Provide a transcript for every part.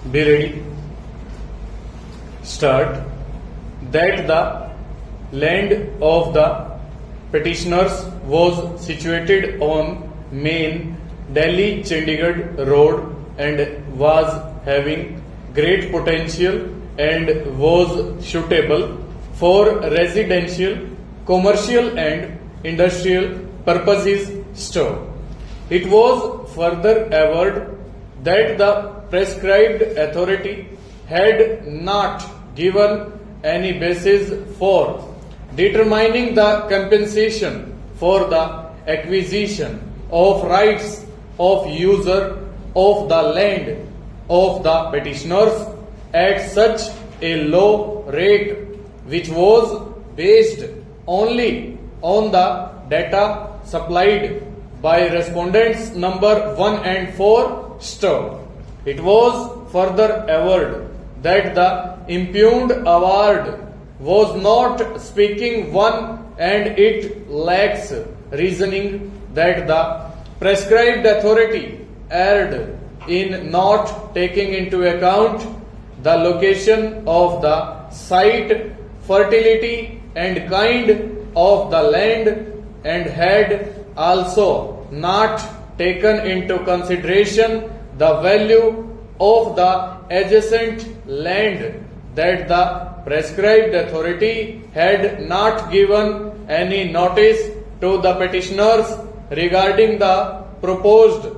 Be ready. Start. That the land of the petitioners was situated on main Delhi Chandigarh road and was having great potential and was suitable for residential, commercial and industrial purposes store. It was further averred that the prescribed authority had not given any basis for determining the compensation for the acquisition of rights of user of the land of the petitioners at such a low rate, which was based only on the data supplied by respondents number 1 and 4 star. It was further averred that the impugned award was not speaking one and it lacks reasoning that the prescribed authority erred in not taking into account the location of the site, fertility and kind of the land, and had also not taken into consideration the value of the adjacent land, that the prescribed authority had not given any notice to the petitioners regarding the proposed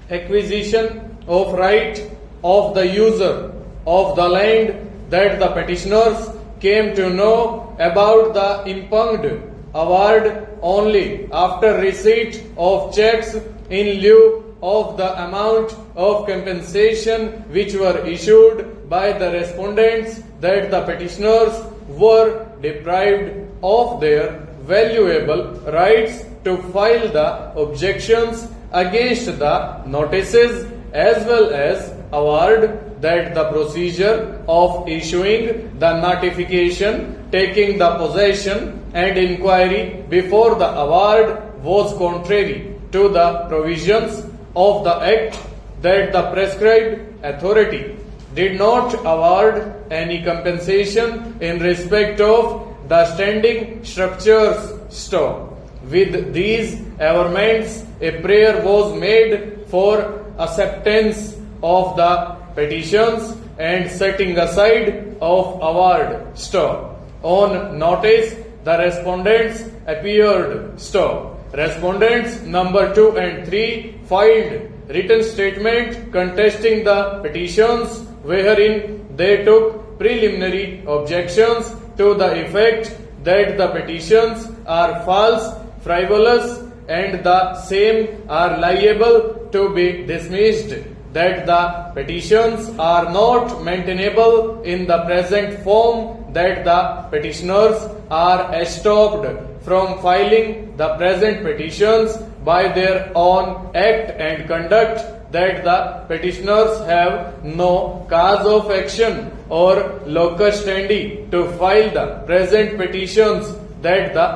acquisition of right of the user of the land, that the petitioners came to know about the impugned award only after receipt of checks in lieu of the amount of compensation which were issued by the respondents, that the petitioners were deprived of their valuable rights to file the objections against the notices as well as award, that the procedure of issuing the notification, taking the possession and inquiry before the award was contrary to the provisions of the Act, that the prescribed authority did not award any compensation in respect of the standing structures store. With these averments, a prayer was made for acceptance of the petitions and setting aside of award store. On notice, the respondents appeared store. Respondents number 2 and 3 filed written statement contesting the petitions, wherein they took preliminary objections to the effect that the petitions are false, frivolous, and the same are liable to be dismissed, that the petitions are not maintainable in the present form, that the petitioners are stopped from filing the present petitions by their own act and conduct, that the petitioners have no cause of action or locus standi to file the present petitions, that the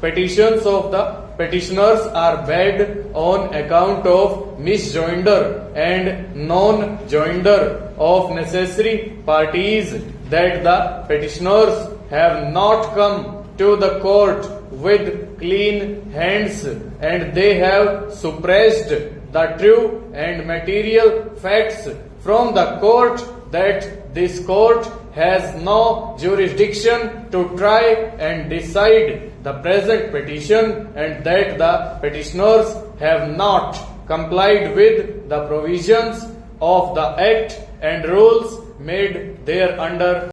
petitions of the petitioners are bad on account of misjoinder and non-joinder of necessary parties, that the petitioners have not come to the court with clean hands and they have suppressed the true and material facts from the court, that this court has no jurisdiction to try and decide the present petition, and that the petitioners have not complied with the provisions of the Act and rules made thereunder.